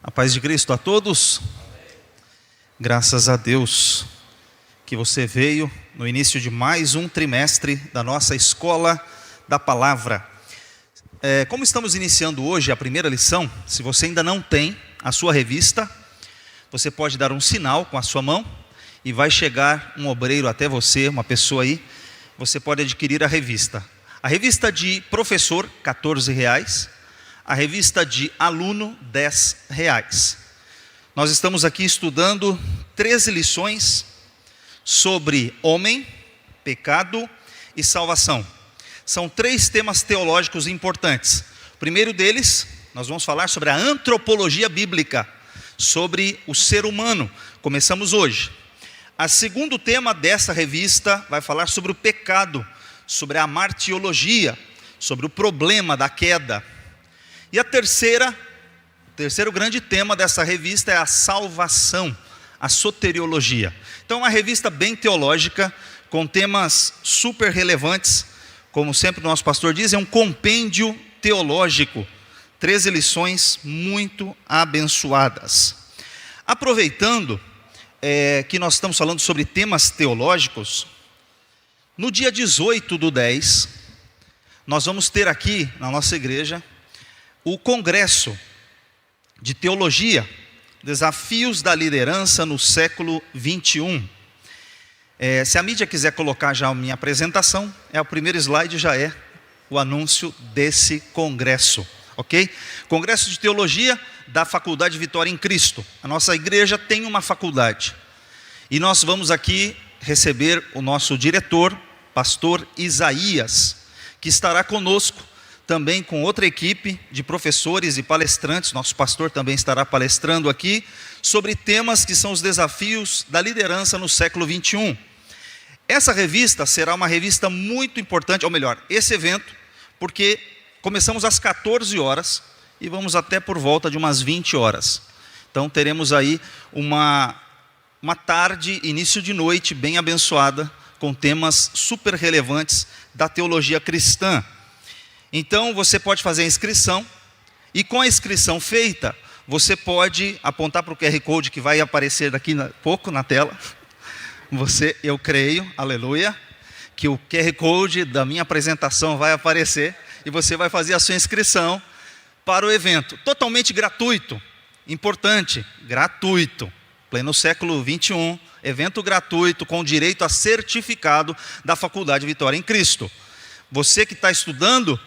A paz de Cristo a todos. Graças a Deus que você veio no início de mais um trimestre da nossa Escola da Palavra. Como estamos iniciando hoje a primeira lição, se você ainda não tem a sua revista, você pode dar um sinal com a sua mão e vai chegar um obreiro até você, uma pessoa aí, você pode adquirir a revista. A revista de professor, R$14. A revista de aluno, R$10. Nós estamos aqui estudando 13 lições sobre homem, pecado e salvação. São 3 temas teológicos importantes. O primeiro deles, nós vamos falar sobre a antropologia bíblica, sobre o ser humano. Começamos hoje. O segundo tema dessa revista vai falar sobre o pecado, sobre a martiologia, sobre o problema da queda. E o terceiro grande tema dessa revista é a salvação, a soteriologia. Então é uma revista bem teológica, com temas super relevantes. Como sempre o nosso pastor diz, é um compêndio teológico. 13 lições muito abençoadas. Aproveitando que nós estamos falando sobre temas teológicos, no dia 18/10, nós vamos ter aqui na nossa igreja o Congresso de Teologia, Desafios da Liderança no Século XXI. Se a mídia quiser colocar já a minha apresentação, o primeiro slide já é o anúncio desse congresso, ok? Congresso de Teologia da Faculdade Vitória em Cristo. A nossa igreja tem uma faculdade. E nós vamos aqui receber o nosso diretor, pastor Isaías, que estará conosco, também com outra equipe de professores e palestrantes. Nosso pastor também estará palestrando aqui sobre temas que são os desafios da liderança no século XXI. Essa revista será uma revista muito importante, ou melhor, esse evento, porque começamos às 14 horas e vamos até por volta de umas 20 horas. Então teremos aí uma tarde, início de noite bem abençoada, com temas super relevantes da teologia cristã. Então você pode fazer a inscrição, e com a inscrição feita, você pode apontar para o QR Code que vai aparecer daqui a pouco na tela. Eu creio, aleluia, que o QR Code da minha apresentação vai aparecer, e você vai fazer a sua inscrição para o evento, totalmente gratuito, importante, gratuito, pleno século XXI, evento gratuito, com direito a certificado da Faculdade Vitória em Cristo. Você que está estudando,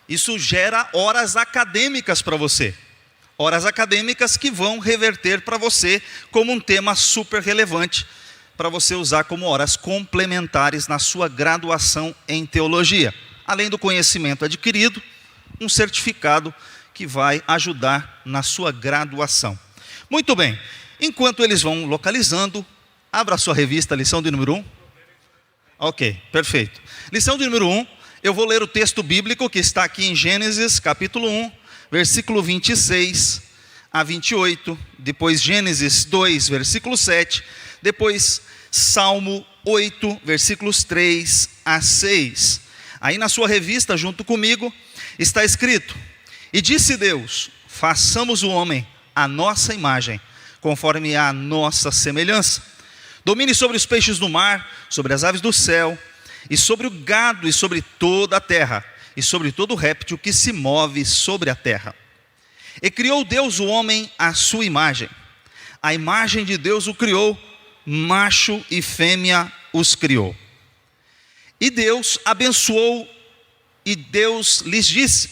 isso gera horas acadêmicas para você. Horas acadêmicas que vão reverter para você como um tema super relevante, para você usar como horas complementares na sua graduação em teologia. Além do conhecimento adquirido, um certificado que vai ajudar na sua graduação. Muito bem, enquanto eles vão localizando, abra a sua revista, lição de número 1. Ok, perfeito. Lição de número 1. Eu vou ler o texto bíblico que está aqui em Gênesis, capítulo 1, versículo 26 a 28, depois Gênesis 2, versículo 7, depois Salmo 8, versículos 3 a 6. Aí na sua revista, junto comigo, está escrito: E disse Deus, façamos o homem à nossa imagem, conforme a nossa semelhança. Domine sobre os peixes do mar, sobre as aves do céu, e sobre o gado, e sobre toda a terra, e sobre todo réptil que se move sobre a terra. E criou Deus o homem à sua imagem. A imagem de Deus o criou, macho e fêmea os criou. E Deus abençoou, e Deus lhes disse: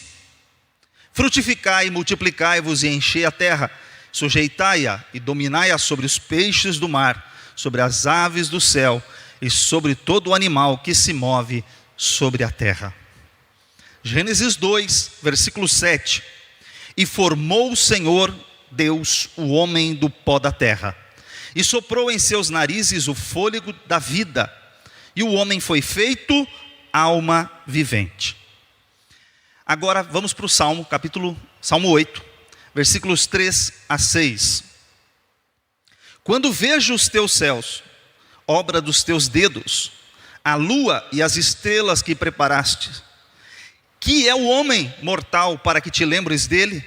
frutificai e multiplicai-vos e enchei a terra, sujeitai-a e dominai-a sobre os peixes do mar, sobre as aves do céu, e sobre todo o animal que se move sobre a terra. Gênesis 2, versículo 7. E formou o Senhor Deus o homem do pó da terra, e soprou em seus narizes o fôlego da vida, e o homem foi feito alma vivente. Agora vamos para o Salmo 8, versículos 3 a 6. Quando vejo os teus céus, obra dos teus dedos, a lua e as estrelas que preparaste, que é o homem mortal para que te lembres dele,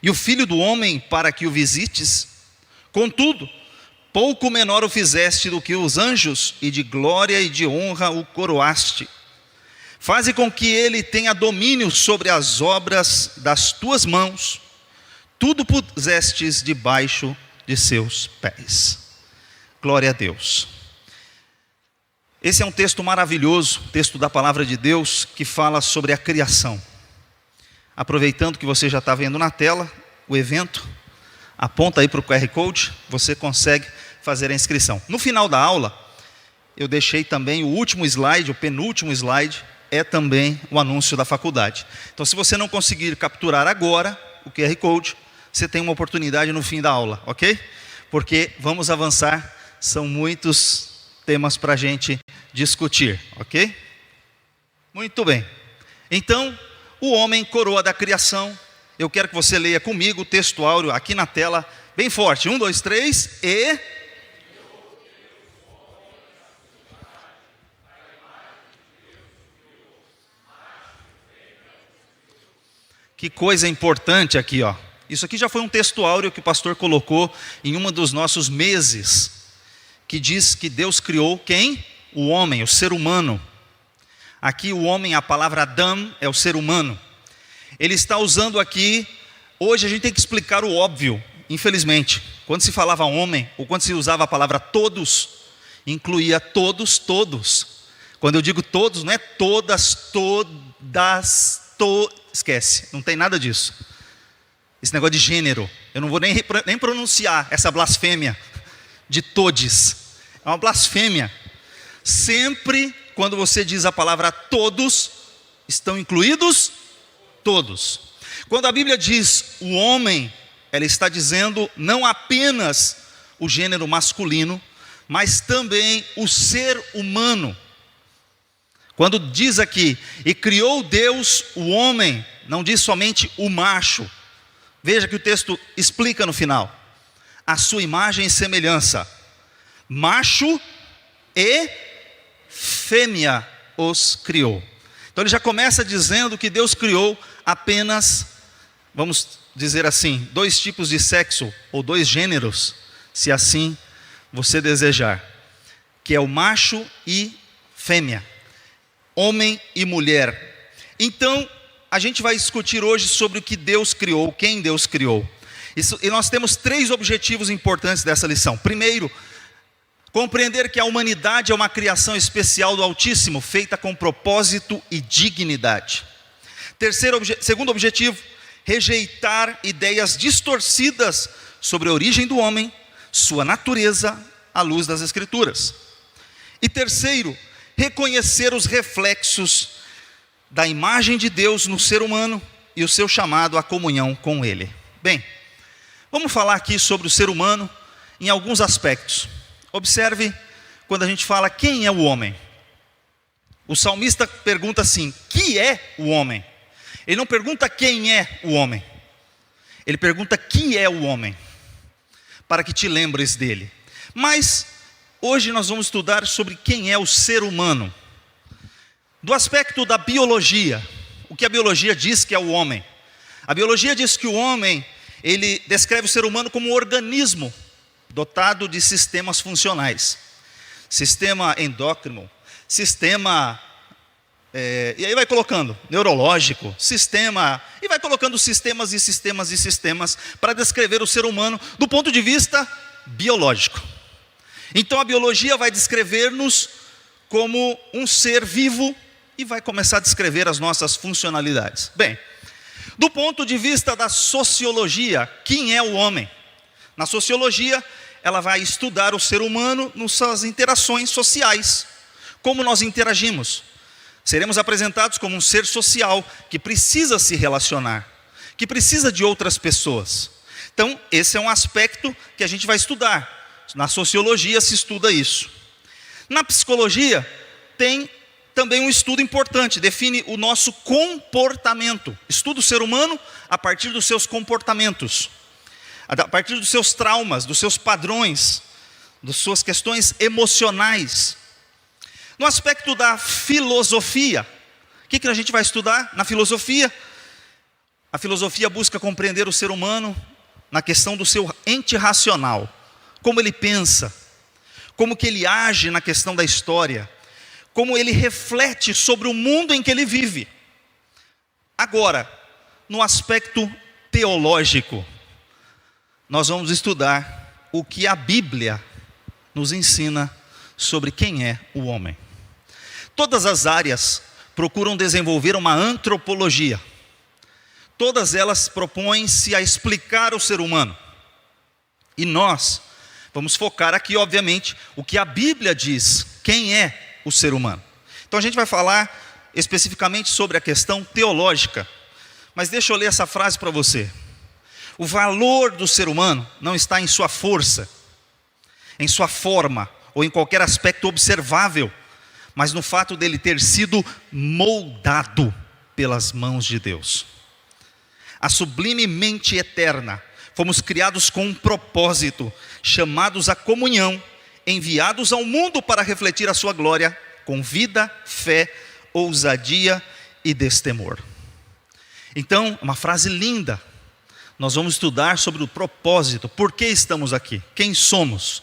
e o Filho do homem para que o visites? Contudo, pouco menor o fizeste do que os anjos, e de glória e de honra o coroaste. Faze com que ele tenha domínio sobre as obras das tuas mãos, tudo pusestes debaixo de seus pés. Glória a Deus. Esse é um texto maravilhoso, texto da palavra de Deus, que fala sobre a criação. Aproveitando que você já está vendo na tela o evento, aponta aí para o QR Code, você consegue fazer a inscrição. No final da aula, eu deixei também o último slide, o penúltimo slide, é também o anúncio da faculdade. Então, se você não conseguir capturar agora o QR Code, você tem uma oportunidade no fim da aula, ok? Porque vamos avançar, são muitos temas para a gente discutir, ok? Muito bem. Então, o homem, coroa da criação. Eu quero que você leia comigo o texto áureo aqui na tela, bem forte. 1, 2, 3 e... Que coisa importante aqui, ó. Isso aqui já foi um texto áureo que o pastor colocou em um dos nossos meses, que diz que Deus criou quem? O homem, o ser humano. Aqui o homem, a palavra Adam é o ser humano. Ele está usando aqui, hoje a gente tem que explicar o óbvio, infelizmente. Quando se falava homem, ou quando se usava a palavra todos, incluía todos, todos. Quando eu digo todos, não é todas, esquece, não tem nada disso. Esse negócio de gênero, eu não vou nem pronunciar essa blasfêmia de todes. É uma blasfêmia. Sempre quando você diz a palavra todos, estão incluídos todos. Quando a Bíblia diz o homem, ela está dizendo não apenas o gênero masculino, mas também o ser humano. Quando diz aqui, e criou Deus o homem, não diz somente o macho. Veja que o texto explica no final. A sua imagem e semelhança. Macho e fêmea os criou. Então ele já começa dizendo que Deus criou apenas, vamos dizer assim, 2 tipos de sexo, ou 2 gêneros, se assim você desejar. Que é o macho e fêmea. Homem e mulher. Então, a gente vai discutir hoje sobre o que Deus criou, quem Deus criou. E nós temos 3 objetivos importantes dessa lição. Primeiro, compreender que a humanidade é uma criação especial do Altíssimo, feita com propósito e dignidade. Segundo objetivo, rejeitar ideias distorcidas sobre a origem do homem, sua natureza, à luz das Escrituras. E terceiro, reconhecer os reflexos da imagem de Deus no ser humano e o seu chamado à comunhão com Ele. Bem, vamos falar aqui sobre o ser humano em alguns aspectos. Observe quando a gente fala quem é o homem. O salmista pergunta assim, que é o homem? Ele não pergunta quem é o homem. Ele pergunta que é o homem, para que te lembres dele. Mas hoje nós vamos estudar sobre quem é o ser humano. Do aspecto da biologia, o que a biologia diz que é o homem? A biologia diz que o homem, ele descreve o ser humano como um organismo dotado de sistemas funcionais. Sistema endócrino, sistema, e aí vai colocando, neurológico, sistema, e vai colocando sistemas e sistemas e sistemas, para descrever o ser humano do ponto de vista biológico. Então a biologia vai descrever-nos como um ser vivo, e vai começar a descrever as nossas funcionalidades. Bem, do ponto de vista da sociologia, quem é o homem? Na sociologia, ela vai estudar o ser humano nas suas interações sociais. Como nós interagimos? Seremos apresentados como um ser social que precisa se relacionar, que precisa de outras pessoas. Então, esse é um aspecto que a gente vai estudar. Na sociologia se estuda isso. Na psicologia, tem também um estudo importante, define o nosso comportamento. Estuda o ser humano a partir dos seus comportamentos, a partir dos seus traumas, dos seus padrões, das suas questões emocionais. No aspecto da filosofia, o que a gente vai estudar na filosofia? A filosofia busca compreender o ser humano na questão do seu ente racional, como ele pensa, como que ele age na questão da história, como ele reflete sobre o mundo em que ele vive. Agora, no aspecto teológico, nós vamos estudar o que a Bíblia nos ensina sobre quem é o homem. Todas as áreas procuram desenvolver uma antropologia. Todas elas propõem-se a explicar o ser humano. E nós vamos focar aqui, obviamente, o que a Bíblia diz, quem é o ser humano. Então a gente vai falar especificamente sobre a questão teológica. Mas deixa eu ler essa frase para você. O valor do ser humano não está em sua força, em sua forma, ou em qualquer aspecto observável, mas no fato dele ter sido moldado pelas mãos de Deus. A sublime mente eterna, fomos criados com um propósito, chamados à comunhão, enviados ao mundo para refletir a sua glória, com vida, fé, ousadia e destemor. Então, uma frase linda. Nós vamos estudar sobre o propósito, por que estamos aqui, quem somos,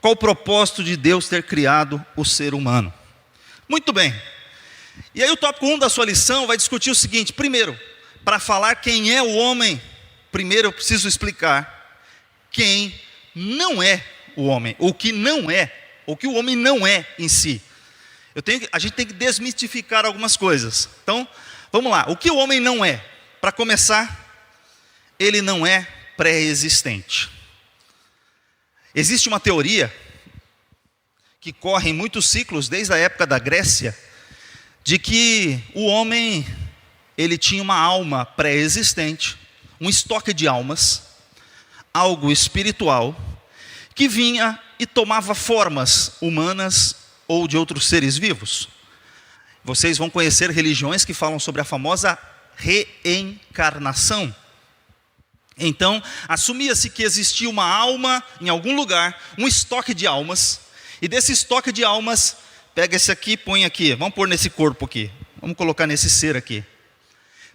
qual o propósito de Deus ter criado o ser humano. Muito bem, e aí o tópico 1 da sua lição vai discutir o seguinte: primeiro, para falar quem é o homem, primeiro eu preciso explicar quem não é o homem, ou que não é, ou que o homem não é em si. A gente tem que desmistificar algumas coisas. Então, vamos lá, o que o homem não é? Para começar, ele não é pré-existente. Existe uma teoria que corre em muitos ciclos, desde a época da Grécia, de que o homem, ele tinha uma alma pré-existente, um estoque de almas, algo espiritual, que vinha e tomava formas humanas ou de outros seres vivos. Vocês vão conhecer religiões que falam sobre a famosa reencarnação. Então, assumia-se que existia uma alma em algum lugar, um estoque de almas, e desse estoque de almas, pega esse aqui, põe aqui, vamos pôr nesse corpo aqui, vamos colocar nesse ser aqui.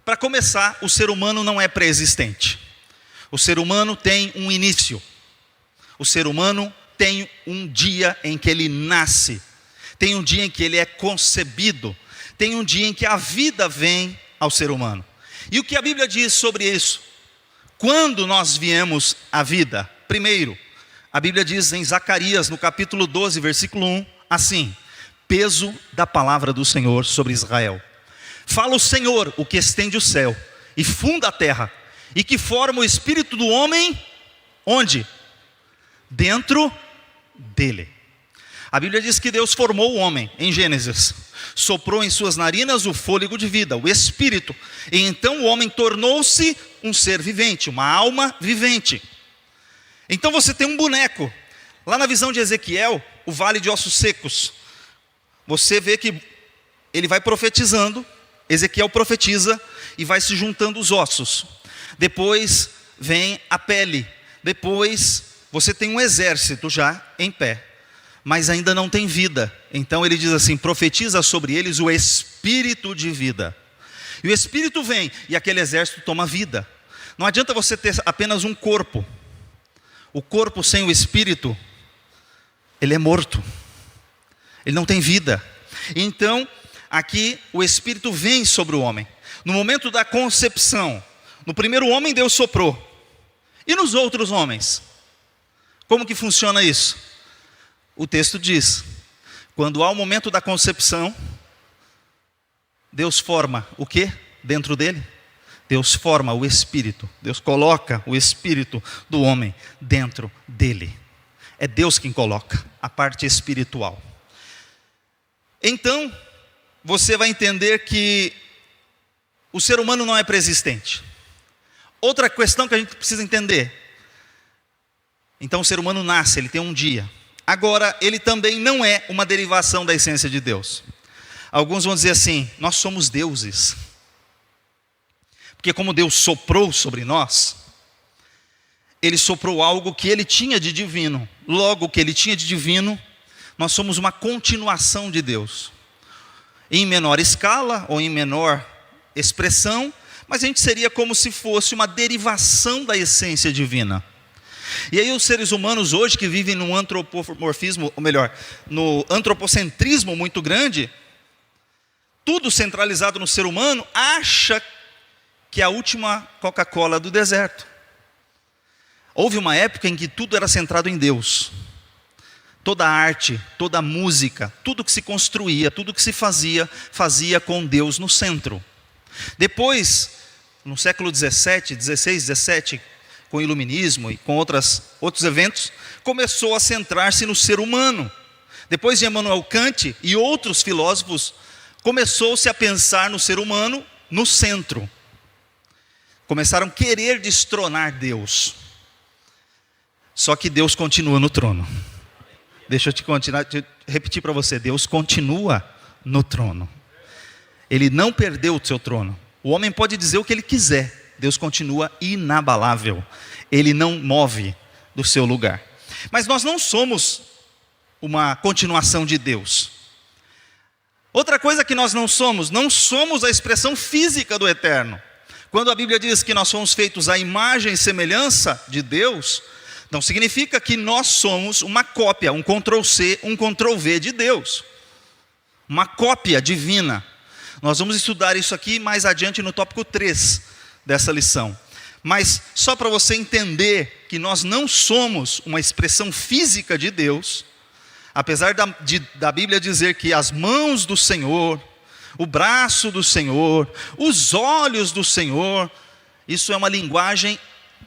Para começar, o ser humano não é pré-existente. O ser humano tem um início. O ser humano tem um dia em que ele nasce, tem um dia em que ele é concebido, tem um dia em que a vida vem ao ser humano. E o que a Bíblia diz sobre isso? Quando nós viemos à vida? Primeiro, a Bíblia diz em Zacarias, no capítulo 12, versículo 1, assim: peso da palavra do Senhor sobre Israel. Fala o Senhor, o que estende o céu e funda a terra, e que forma o espírito do homem, onde? Dentro dele. A Bíblia diz que Deus formou o homem, em Gênesis, soprou em suas narinas o fôlego de vida, o espírito, e então o homem tornou-se um ser vivente, uma alma vivente. Então você tem um boneco, lá na visão de Ezequiel, o vale de ossos secos, você vê que ele vai profetizando, Ezequiel profetiza e vai se juntando os ossos, depois vem a pele, depois você tem um exército já em pé, mas ainda não tem vida. Então ele diz assim: profetiza sobre eles o espírito de vida. E o espírito vem, e aquele exército toma vida. Não adianta você ter apenas um corpo. O corpo sem o espírito, ele é morto. Ele não tem vida. Então, aqui o espírito vem sobre o homem. No momento da concepção, no primeiro homem Deus soprou. E nos outros homens? Como que funciona isso? O texto diz: quando há o momento da concepção, Deus forma o que dentro dele? Deus forma o espírito. Deus coloca o espírito do homem dentro dele. É Deus quem coloca a parte espiritual. Então, você vai entender que o ser humano não é pré-existente. Outra questão que a gente precisa entender: então o ser humano nasce, ele tem um dia. Agora, ele também não é uma derivação da essência de Deus. Alguns vão dizer assim: nós somos deuses. Porque como Deus soprou sobre nós, Ele soprou algo que Ele tinha de divino. Logo, o que Ele tinha de divino, nós somos uma continuação de Deus. Em menor escala ou em menor expressão, mas a gente seria como se fosse uma derivação da essência divina. E aí os seres humanos hoje que vivem num antropomorfismo, ou melhor, no antropocentrismo muito grande, tudo centralizado no ser humano, acha que é a última Coca-Cola do deserto. Houve uma época em que tudo era centrado em Deus. Toda a arte, toda a música, tudo que se construía, tudo que se fazia, fazia com Deus no centro. Depois, no século 16, 17, com o iluminismo e com outros eventos, começou a centrar-se no ser humano. Depois de Immanuel Kant e outros filósofos, começou-se a pensar no ser humano no centro. Começaram a querer destronar Deus. Só que Deus continua no trono. Deixa eu repetir para você, Deus continua no trono. Ele não perdeu o seu trono. O homem pode dizer o que ele quiser, Deus continua inabalável. Ele não move do seu lugar. Mas nós não somos uma continuação de Deus. Outra coisa que nós não somos a expressão física do Eterno. Quando a Bíblia diz que nós fomos feitos à imagem e semelhança de Deus, não significa que nós somos uma cópia, um Ctrl-C, um Ctrl-V de Deus. Uma cópia divina. Nós vamos estudar isso aqui mais adiante no tópico 3 dessa lição. Mas só para você entender que nós não somos uma expressão física de Deus, apesar da Bíblia dizer que as mãos do Senhor, o braço do Senhor, os olhos do Senhor, isso é uma linguagem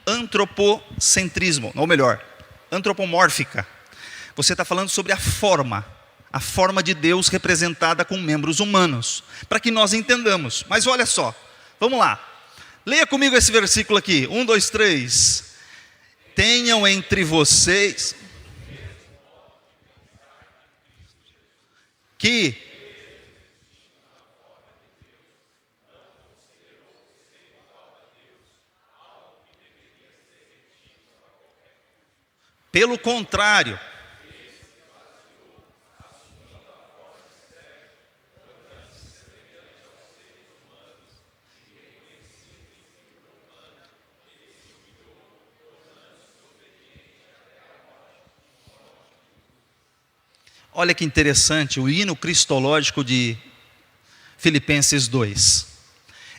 antropocentrismo, ou melhor, antropomórfica. Você está falando sobre a forma de Deus representada com membros humanos, para que nós entendamos. Mas olha só, vamos lá, leia comigo esse versículo aqui, 1, 2, 3. Tenham entre vocês que pelo contrário, olha que interessante, o hino cristológico de Filipenses 2.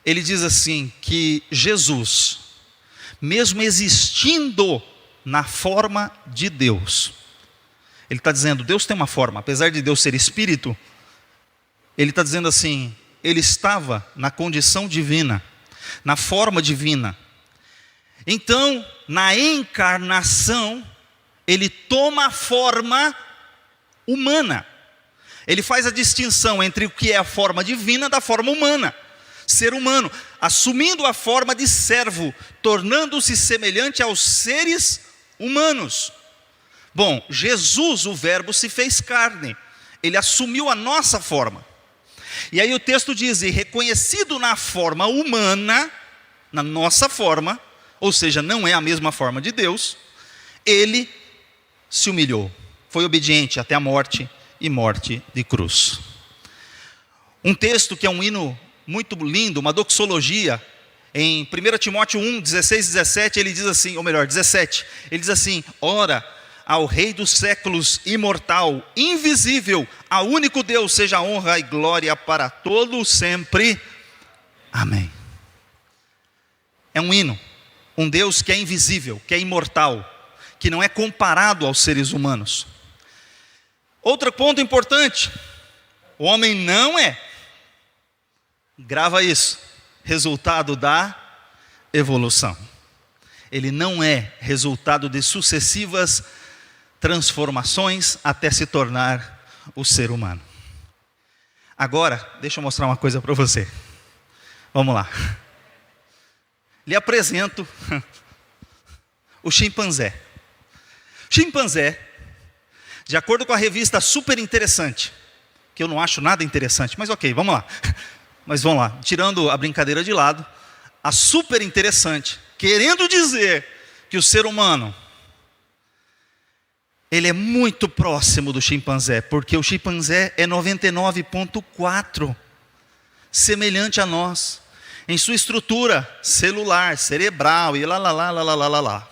Ele diz assim, que Jesus, mesmo existindo na forma de Deus, ele está dizendo, Deus tem uma forma, apesar de Deus ser espírito, ele está dizendo assim, ele estava na condição divina, na forma divina. Então, na encarnação, ele toma a forma humana. Ele faz a distinção entre o que é a forma divina da forma humana. Ser humano, assumindo a forma de servo, tornando-se semelhante aos seres humanos. Bom, Jesus, o verbo, se fez carne. Ele assumiu a nossa forma. E aí o texto diz, e reconhecido na forma humana, na nossa forma, ou seja, não é a mesma forma de Deus, ele se humilhou. Foi obediente até a morte e morte de cruz. Um texto que é um hino muito lindo, uma doxologia, em 1 Timóteo 1, 16 e 17, ele diz assim, ou melhor, 17, ele diz assim, ora, ao Rei dos séculos, imortal, invisível, ao único Deus, seja honra e glória para todos sempre. Amém. É um hino, um Deus que é invisível, que é imortal, que não é comparado aos seres humanos. Outro ponto importante, o homem não é, grava isso, resultado da evolução. Ele não é resultado de sucessivas transformações até se tornar o ser humano. Agora, deixa eu mostrar uma coisa para você. Vamos lá. Lhe apresento o chimpanzé. Chimpanzé, de acordo com a revista Super Interessante, que eu não acho nada interessante, mas ok, vamos lá. Mas vamos lá, tirando a brincadeira de lado, a Super Interessante, querendo dizer que o ser humano, ele é muito próximo do chimpanzé, porque o chimpanzé é 99,4, semelhante a nós. em sua estrutura celular, cerebral e lá.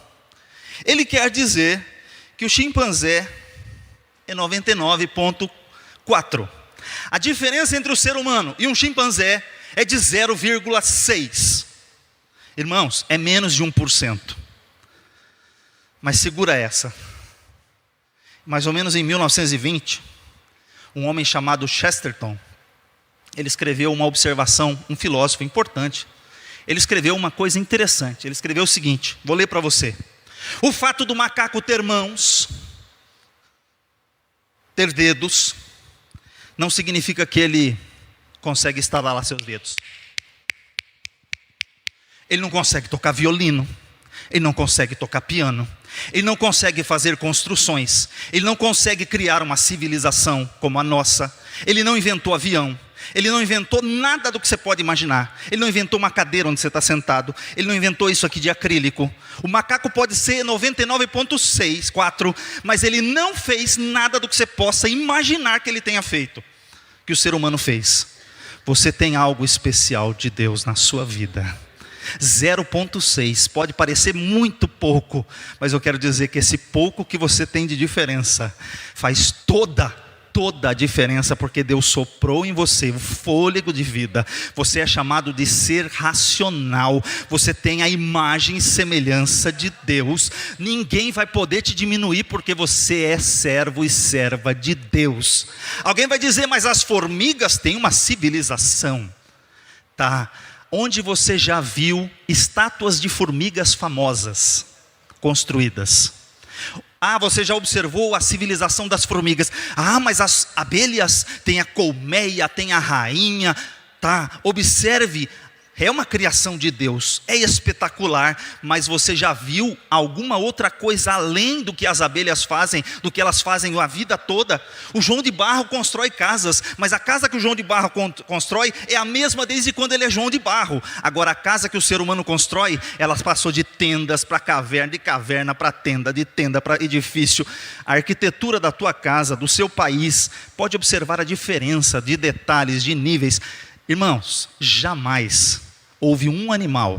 Ele quer dizer que o chimpanzé é 99,4. A diferença entre o ser humano e um chimpanzé é de 0,6. Irmãos, é menos de 1%. Mas segura essa. Mais ou menos em 1920, um homem chamado Chesterton, ele escreveu uma observação, um filósofo importante. Ele escreveu uma coisa interessante. Ele escreveu o seguinte, vou ler para você. O fato do macaco ter mãos, ter dedos, não significa que ele consegue estalar lá seus dedos. Ele não consegue tocar violino, ele não consegue tocar piano, ele não consegue fazer construções, ele não consegue criar uma civilização como a nossa, ele não inventou avião, ele não inventou nada do que você pode imaginar, ele não inventou uma cadeira onde você está sentado, ele não inventou isso aqui de acrílico. O macaco pode ser 99,6, mas ele não fez nada do que você possa imaginar que ele tenha feito, que o ser humano fez. Você tem algo especial de Deus na sua vida. 0,6 pode parecer muito pouco, mas eu quero dizer que esse pouco que você tem de diferença faz toda a diferença, porque Deus soprou em você o fôlego de vida. Você é chamado de ser racional, você tem a imagem e semelhança de Deus. Ninguém vai poder te diminuir, porque você é servo e serva de Deus. Alguém vai dizer, mas as formigas têm uma civilização. Tá, onde você já viu estátuas de formigas famosas construídas? Você já observou a civilização das formigas? Mas as abelhas têm a colmeia, tem a rainha. Observe, é uma criação de Deus, é espetacular, mas você já viu alguma outra coisa além do que as abelhas fazem, do que elas fazem a vida toda? O João de Barro constrói casas, mas a casa que o João de Barro constrói é a mesma desde quando ele é João de Barro. Agora a casa que o ser humano constrói, ela passou de tendas para caverna, de caverna para tenda, de tenda para edifício. A arquitetura da tua casa, do seu país, pode observar a diferença de detalhes, de níveis. Irmãos, jamais houve um animal.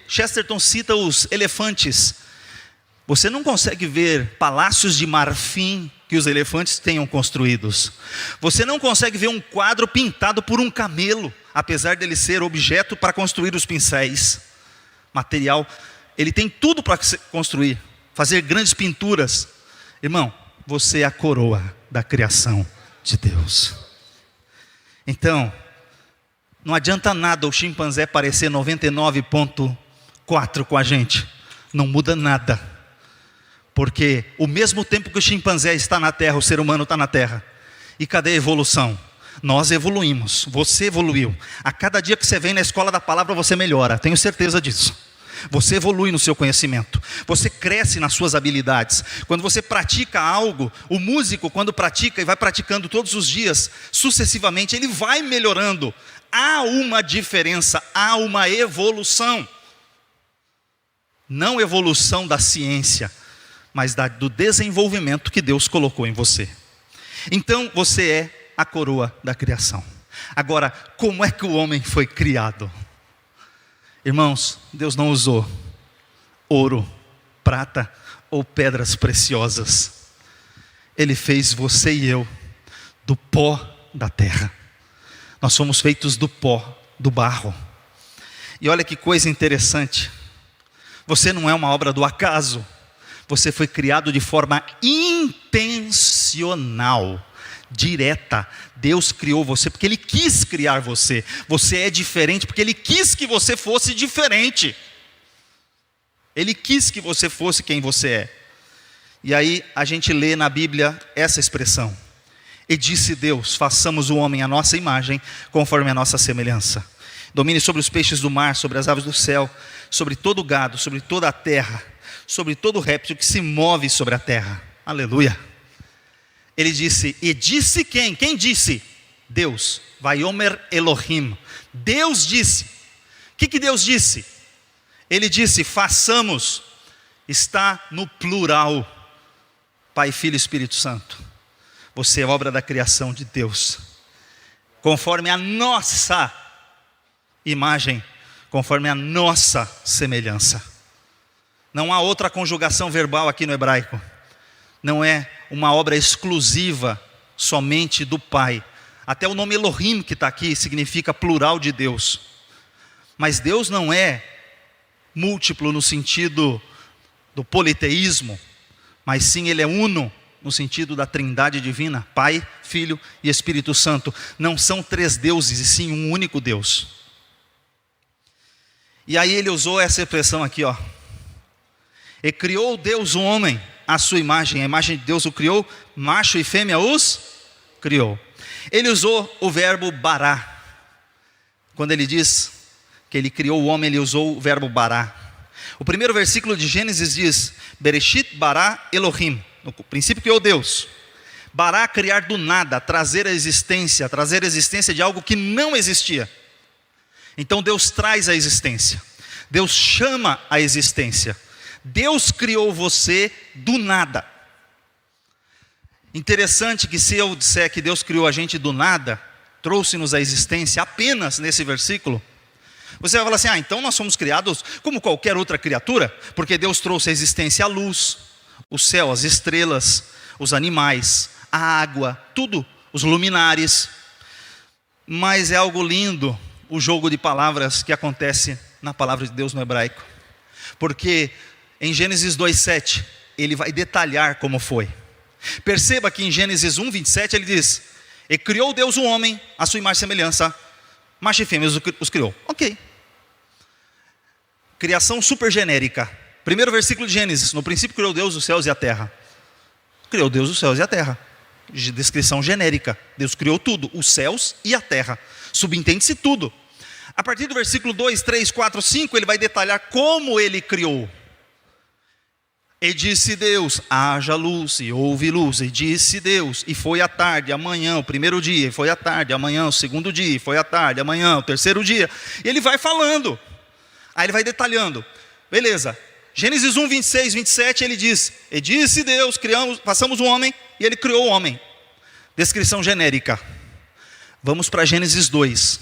Chesterton cita os elefantes. Você não consegue ver palácios de marfim que os elefantes tenham construídos. Você não consegue ver um quadro pintado por um camelo, apesar dele ser objeto para construir os pincéis. Material, ele tem tudo para construir, fazer grandes pinturas. Irmão, você é a coroa da criação de Deus. Então, não adianta nada o chimpanzé parecer 99,4 com a gente. Não muda nada. Porque o mesmo tempo que o chimpanzé está na terra, o ser humano está na terra. E cadê a evolução? Nós evoluímos, você evoluiu. A cada dia que você vem na escola da palavra, você melhora, tenho certeza disso. Você evolui no seu conhecimento, você cresce nas suas habilidades. Quando você pratica algo, o músico, quando pratica e vai praticando todos os dias, sucessivamente, ele vai melhorando. Há uma diferença, há uma evolução. Não evolução da ciência, mas do desenvolvimento que Deus colocou em você. Então você é a coroa da criação. Agora, como é que o homem foi criado? Irmãos, Deus não usou ouro, prata ou pedras preciosas. Ele fez você e eu do pó da terra. Nós fomos feitos do pó, do barro. E olha que coisa interessante. Você não é uma obra do acaso. Você foi criado de forma intencional, direta. Deus criou você porque Ele quis criar você. Você é diferente porque Ele quis que você fosse diferente. Ele quis que você fosse quem você é. E aí a gente lê na Bíblia essa expressão. E disse Deus, façamos o homem à nossa imagem, conforme a nossa semelhança. Domine sobre os peixes do mar, sobre as aves do céu, sobre todo o gado, sobre toda a terra, sobre todo réptil que se move sobre a terra. Aleluia. Ele disse, e disse quem? Quem disse? Deus. Vaiomer Elohim. Deus disse. O que Deus disse? Ele disse, façamos. Está no plural. Pai, Filho e Espírito Santo. Você é obra da criação de Deus, conforme a nossa imagem conforme a nossa semelhança. Não há outra conjugação verbal aqui no hebraico. Não é uma obra exclusiva somente do Pai. Até o nome Elohim que está aqui significa plural de Deus. Mas Deus não é múltiplo no sentido do politeísmo, mas sim Ele é uno no sentido da trindade divina, Pai, Filho e Espírito Santo. Não são três deuses, e sim um único Deus. E aí ele usou essa expressão aqui, ó. E criou Deus o homem à sua imagem, a imagem de Deus o criou, macho e fêmea os criou. Ele usou o verbo bará. Quando ele diz que ele criou o homem, ele usou o verbo bará. O primeiro versículo de Gênesis diz: Bereshit bará Elohim. No princípio criou Deus. Bará, criar do nada, trazer a existência de algo que não existia. Então Deus traz a existência. Deus chama a existência. Deus criou você do nada. Interessante que se eu disser que Deus criou a gente do nada, trouxe-nos a existência apenas nesse versículo, você vai falar assim: então nós somos criados como qualquer outra criatura, porque Deus trouxe a existência à luz, o céu, as estrelas, os animais, a água, tudo, os luminares. Mas é algo lindo o jogo de palavras que acontece na palavra de Deus no hebraico, porque em Gênesis 2:7 ele vai detalhar como foi. Perceba que em Gênesis 1:27 ele diz: e criou Deus o homem à sua imagem e semelhança, macho e fêmea os criou. Ok. Criação super genérica. Primeiro versículo de Gênesis: no princípio criou Deus os céus e a terra. Criou Deus os céus e a terra. Descrição genérica. Deus criou tudo, os céus e a terra. Subentende-se tudo. A partir do versículo 2, 3, 4, 5, ele vai detalhar como ele criou. E disse Deus: haja luz, e houve luz. E disse Deus, e foi à tarde, amanhã, o primeiro dia, e foi à tarde, amanhã, o segundo dia, e foi à tarde, amanhã, o terceiro dia. E ele vai falando. Aí ele vai detalhando. Beleza. Gênesis 1, 26, 27, ele diz: e disse Deus, façamos o homem, e ele criou o homem. Descrição genérica. Vamos para Gênesis 2.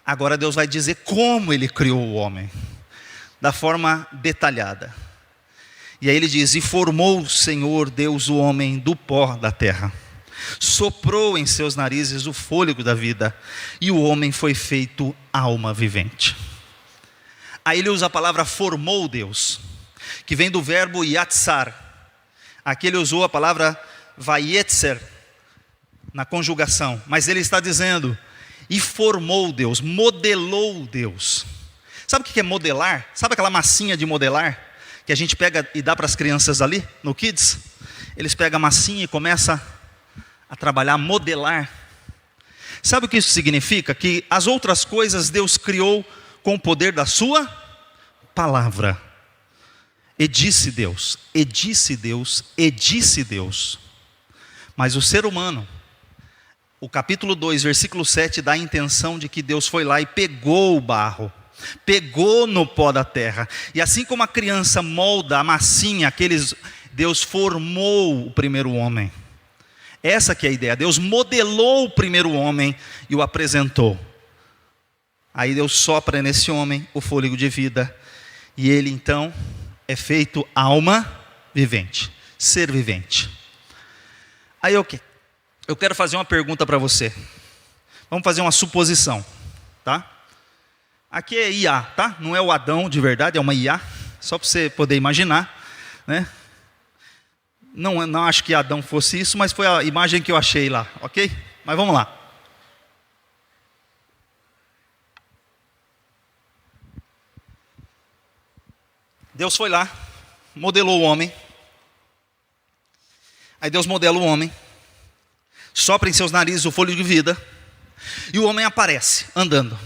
Agora Deus vai dizer como ele criou o homem, da forma detalhada. E aí ele diz: e formou o Senhor Deus o homem do pó da terra, soprou em seus narizes o fôlego da vida, e o homem foi feito alma vivente. Aí ele usa a palavra formou Deus, que vem do verbo yatsar. Aqui ele usou a palavra vayetzer na conjugação, mas ele está dizendo: e formou Deus, modelou Deus. Sabe o que é modelar? Sabe aquela massinha de modelar que a gente pega e dá para as crianças ali no Kids? Eles pegam a massinha e começam a trabalhar, a modelar. Sabe o que isso significa? Que as outras coisas Deus criou com o poder da sua palavra. E disse Deus, e disse Deus, e disse Deus. Mas o ser humano, o capítulo 2, versículo 7, dá a intenção de que Deus foi lá e pegou o barro, pegou no pó da terra. E assim como a criança molda a massinha, Deus formou o primeiro homem. Essa que é a ideia. Deus modelou o primeiro homem e o apresentou. Aí Deus sopra nesse homem o fôlego de vida, e ele então é feito alma vivente, ser vivente. Aí eu quero fazer uma pergunta para você. Vamos fazer uma suposição, tá? Aqui é IA, tá? Não é o Adão de verdade, é uma IA, só para você poder imaginar, né? Não acho que Adão fosse isso, mas foi a imagem que eu achei lá, ok? Mas vamos lá. Deus foi lá, modelou o homem. Aí Deus modela o homem, sopra em seus narizes o fôlego de vida, e o homem aparece andando.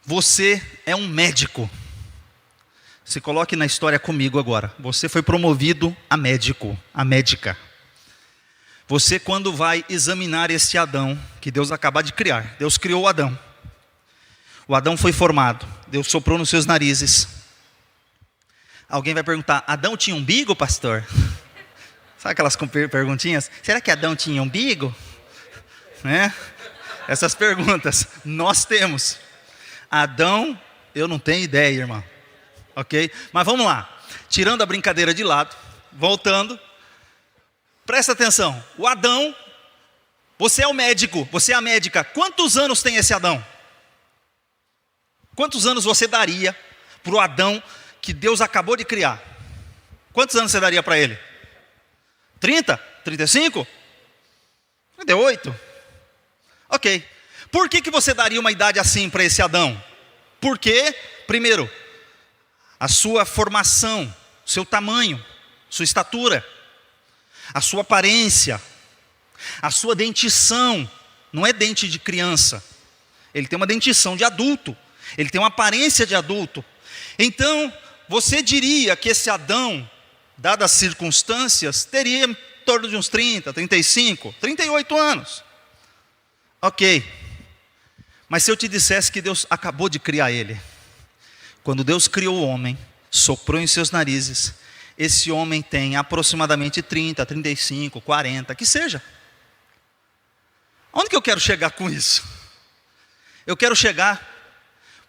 Você é um médico. Se coloque na história comigo agora. Você foi promovido a médico, a médica. Você, quando vai examinar esse Adão que Deus acabou de criar, Deus criou o Adão. O Adão foi formado, Deus soprou nos seus narizes. Alguém vai perguntar: Adão tinha umbigo, pastor? Sabe aquelas perguntinhas? Será que Adão tinha umbigo? Né? Essas perguntas nós temos. Adão, eu não tenho ideia, irmão. Ok? Mas vamos lá. Tirando a brincadeira de lado, voltando. Presta atenção. O Adão, você é o médico, você é a médica. Quantos anos tem esse Adão? Quantos anos você daria para o Adão que Deus acabou de criar? Quantos anos você daria para ele? 30? 35? 38? Ok. Por que você daria uma idade assim para esse Adão? Porque, primeiro, a sua formação, seu tamanho, sua estatura, a sua aparência, a sua dentição, não é dente de criança, ele tem uma dentição de adulto, ele tem uma aparência de adulto. Então, você diria que esse Adão, dadas as circunstâncias, teria em torno de uns 30, 35, 38 anos. Ok. Mas se eu te dissesse que Deus acabou de criar ele, quando Deus criou o homem, soprou em seus narizes, esse homem tem aproximadamente 30, 35, 40, que seja. Onde que eu quero chegar com isso? Eu quero chegar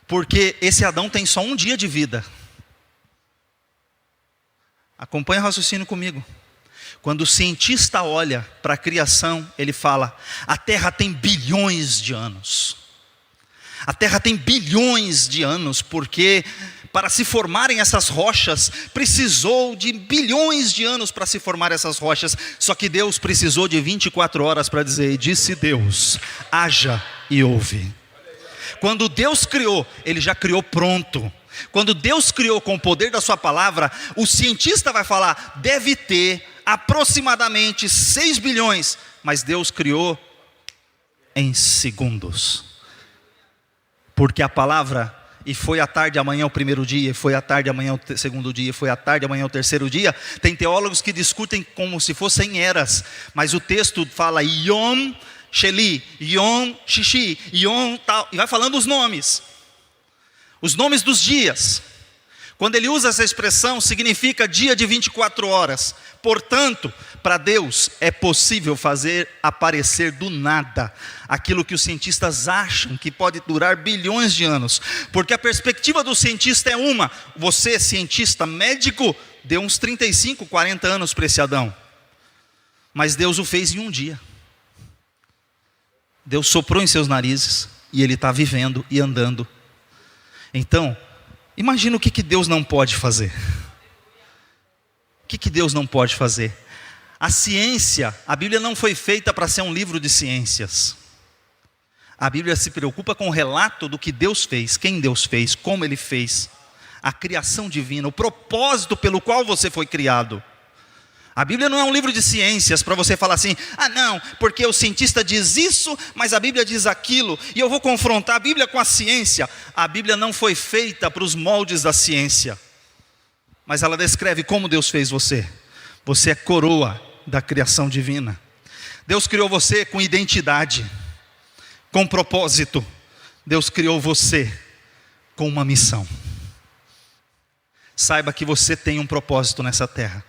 porque esse Adão tem só um dia de vida. Acompanha o raciocínio comigo. Quando o cientista olha para a criação, ele fala: a Terra tem bilhões de anos. A Terra tem bilhões de anos, porque para se formarem essas rochas, precisou de bilhões de anos para se formar essas rochas. Só que Deus precisou de 24 horas para dizer: e disse Deus, haja e houve. Quando Deus criou, Ele já criou pronto. Quando Deus criou com o poder da sua palavra, o cientista vai falar: deve ter aproximadamente 6 bilhões. Mas Deus criou em segundos. Porque a palavra, e foi à tarde, amanhã o primeiro dia, e foi à tarde, amanhã o segundo dia, e foi à tarde, amanhã o terceiro dia. Tem teólogos que discutem como se fossem eras, mas o texto fala Yom Sheli, Yom Shishi, Yom tal, e vai falando os nomes dos dias. Quando ele usa essa expressão, significa dia de 24 horas. Portanto, para Deus é possível fazer aparecer do nada aquilo que os cientistas acham que pode durar bilhões de anos. Porque a perspectiva do cientista é uma: você, cientista médico, deu uns 35, 40 anos para esse Adão. Mas Deus o fez em um dia. Deus soprou em seus narizes e ele está vivendo e andando. Então, imagina o que Deus não pode fazer. O que Deus não pode fazer? A ciência, a Bíblia não foi feita para ser um livro de ciências. A Bíblia se preocupa com o relato do que Deus fez, quem Deus fez, como Ele fez, a criação divina, o propósito pelo qual você foi criado. A Bíblia não é um livro de ciências para você falar assim: ah não, porque o cientista diz isso, mas a Bíblia diz aquilo, e eu vou confrontar a Bíblia com a ciência. A Bíblia não foi feita para os moldes da ciência, mas ela descreve como Deus fez você. Você é coroa da criação divina. Deus criou você com identidade, com propósito. Deus criou você com uma missão. Saiba que você tem um propósito nessa terra.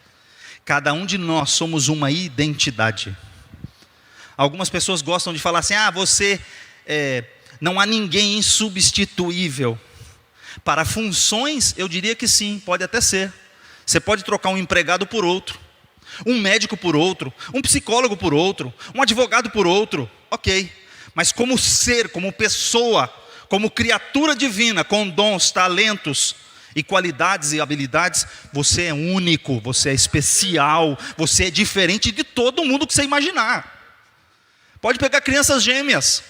Cada um de nós somos uma identidade. Algumas pessoas gostam de falar assim: ah, você não há ninguém insubstituível. Para funções, eu diria que sim, pode até ser. Você pode trocar um empregado por outro, um médico por outro, um psicólogo por outro, um advogado por outro, ok. Mas como ser, como pessoa, como criatura divina, com dons, talentos e qualidades e habilidades, você é único, você é especial, você é diferente de todo mundo que você imaginar. Pode pegar crianças gêmeas,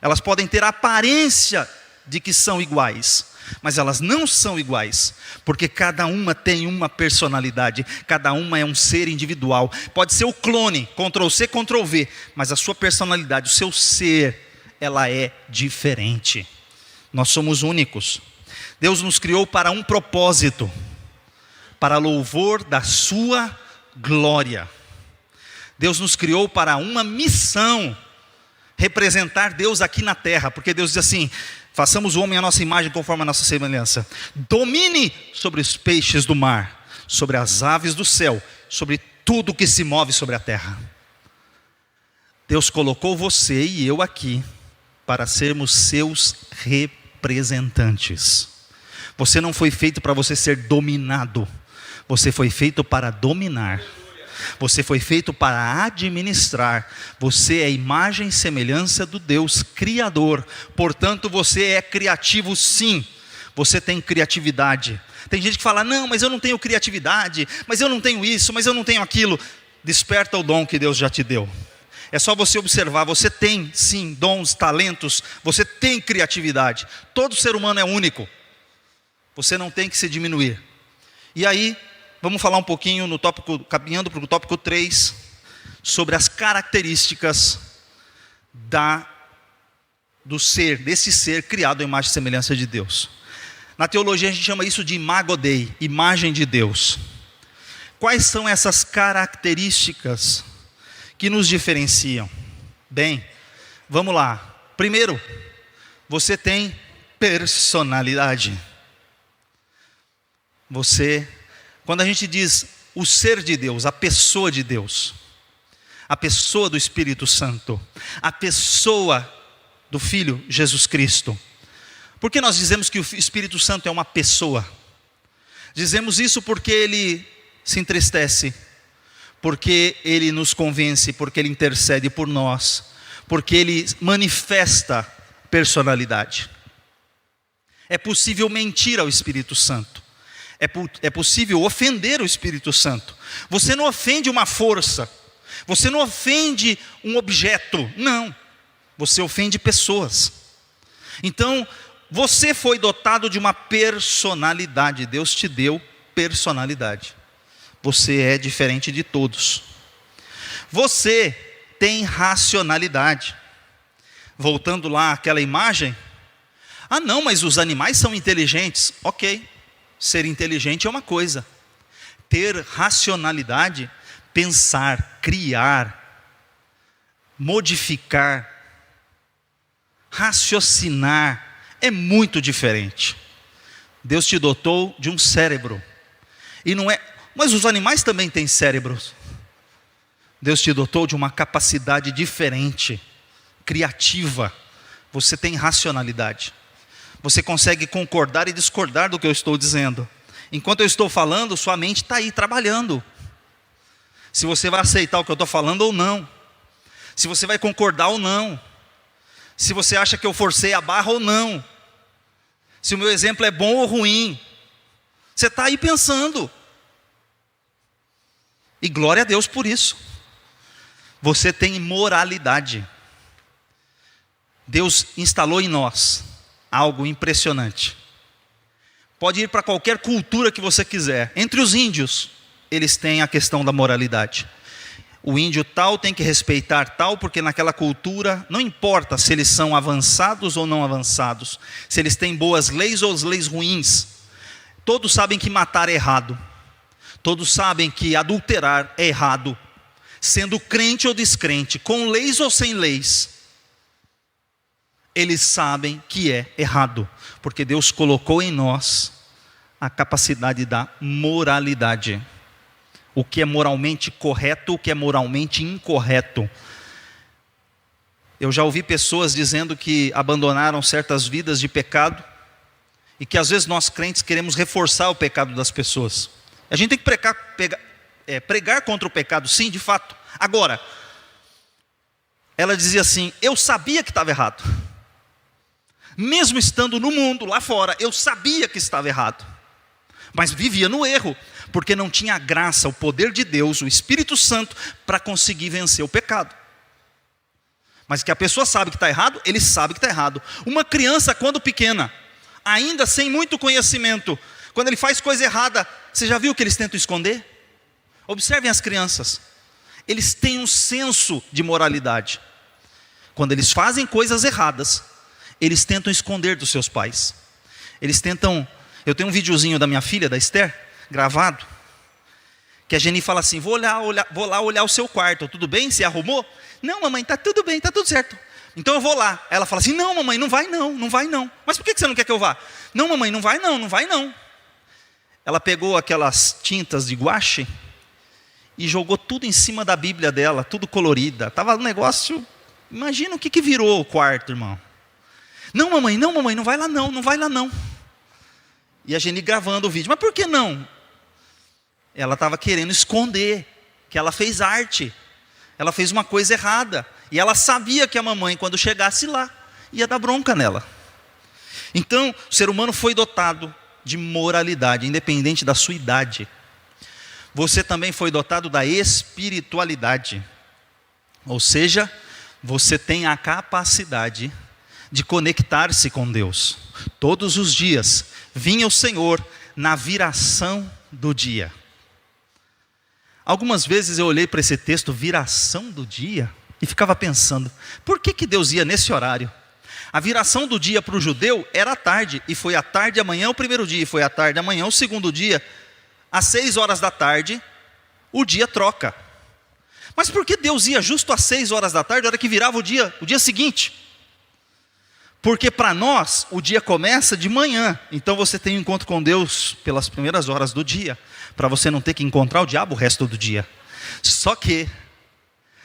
elas podem ter a aparência de que são iguais, mas elas não são iguais, porque cada uma tem uma personalidade, cada uma é um ser individual. Pode ser o clone, Ctrl+C, Ctrl+V, mas a sua personalidade, o seu ser, ela é diferente. Nós somos únicos. Deus nos criou para um propósito, para louvor da sua glória. Deus nos criou para uma missão, representar Deus aqui na terra, porque Deus diz assim: façamos o homem à nossa imagem conforme a nossa semelhança. Domine sobre os peixes do mar, sobre as aves do céu, sobre tudo que se move sobre a terra. Deus colocou você e eu aqui para sermos seus representantes. Você não foi feito para você ser dominado. Você foi feito para dominar. Você foi feito para administrar. Você é a imagem e semelhança do Deus Criador. Portanto, você é criativo sim. Você tem criatividade. Tem gente que fala, não, mas eu não tenho criatividade, mas eu não tenho isso, mas eu não tenho aquilo. Desperta o dom que Deus já te deu. É só você observar, você tem sim dons, talentos, você tem criatividade. Todo ser humano é único. Você não tem que se diminuir. E aí, vamos falar um pouquinho no tópico, caminhando para o tópico 3, sobre as características desse ser criado à imagem e semelhança de Deus. Na teologia a gente chama isso de imago Dei, imagem de Deus. Quais são essas características que nos diferenciam? Bem, vamos lá. Primeiro, você tem personalidade. Quando a gente diz o ser de Deus, a pessoa de Deus, a pessoa do Espírito Santo, a pessoa do Filho Jesus Cristo. Por que nós dizemos que o Espírito Santo é uma pessoa? Dizemos isso porque ele se entristece, porque ele nos convence, porque ele intercede por nós, porque ele manifesta personalidade. É possível mentir ao Espírito Santo. É possível ofender o Espírito Santo. Você não ofende uma força. Você não ofende um objeto. Não. Você ofende pessoas. Então, você foi dotado de uma personalidade. Deus te deu personalidade. Você é diferente de todos. Você tem racionalidade. Voltando lá àquela imagem. Ah não, mas os animais são inteligentes. Ok, ser inteligente é uma coisa. Ter racionalidade, pensar, criar, modificar, raciocinar, é muito diferente. Deus te dotou de um cérebro. E não é, mas os animais também têm cérebros. Deus te dotou de uma capacidade diferente, criativa. Você tem racionalidade. Você consegue concordar e discordar do que eu estou dizendo. Enquanto eu estou falando, sua mente está aí trabalhando. Se você vai aceitar o que eu estou falando ou não. Se você vai concordar ou não. Se você acha que eu forcei a barra ou não. Se o meu exemplo é bom ou ruim. Você está aí pensando. E glória a Deus por isso. Você tem moralidade. Deus instalou em nós algo impressionante. Pode ir para qualquer cultura que você quiser. Entre os índios, eles têm a questão da moralidade. O índio tal tem que respeitar tal, porque naquela cultura, não importa se eles são avançados ou não avançados, se eles têm boas leis ou as leis ruins, todos sabem que matar é errado. Todos sabem que adulterar é errado. Sendo crente ou descrente, com leis ou sem leis, eles sabem que é errado, porque Deus colocou em nós a capacidade da moralidade. O que é moralmente correto, o que é moralmente incorreto. Eu já ouvi pessoas dizendo que abandonaram certas vidas de pecado, e que às vezes nós crentes queremos reforçar o pecado das pessoas. A gente tem que pregar contra o pecado, sim, de fato. Agora, ela dizia assim, eu sabia que estava errado. Mesmo estando no mundo, lá fora, eu sabia que estava errado. Mas vivia no erro, porque não tinha a graça, o poder de Deus, o Espírito Santo, para conseguir vencer o pecado. Mas que a pessoa sabe que está errado, ele sabe que está errado. Uma criança, quando pequena, ainda sem muito conhecimento, quando ele faz coisa errada, você já viu que eles tentam esconder? Observem as crianças. Eles têm um senso de moralidade. Quando eles fazem coisas erradas, eles tentam esconder dos seus pais. Eles tentam... Eu tenho um videozinho da minha filha, da Esther, gravado, que a Geni fala assim, vou lá olhar o seu quarto, tudo bem? Você arrumou? Não, mamãe, está tudo bem, está tudo certo. Então eu vou lá. Ela fala assim, não, mamãe, não vai não, não vai não. Mas por que você não quer que eu vá? Não, mamãe, não vai não, não vai não. Ela pegou aquelas tintas de guache e jogou tudo em cima da Bíblia dela, tudo colorida. Estava um negócio, imagina o que virou o quarto, irmão. Não, mamãe, não vai lá não, não vai lá não. E a Geni gravando o vídeo, mas por que não? Ela estava querendo esconder que ela fez arte, ela fez uma coisa errada, e ela sabia que a mamãe, quando chegasse lá, ia dar bronca nela. Então, o ser humano foi dotado de moralidade, independente da sua idade. Você também foi dotado da espiritualidade, ou seja, você tem a capacidade de conectar-se com Deus. Todos os dias vinha o Senhor na viração do dia. Algumas vezes eu olhei para esse texto, viração do dia, e ficava pensando, por que Deus ia nesse horário? A viração do dia para o judeu era à tarde, e foi à tarde amanhã o primeiro dia, e foi à tarde amanhã o segundo dia. Às 6 horas da tarde, o dia troca. Mas por que Deus ia justo às 6 horas da tarde, a hora que virava o dia seguinte? Porque para nós, o dia começa de manhã, então você tem um encontro com Deus pelas primeiras horas do dia, para você não ter que encontrar o diabo o resto do dia. Só que,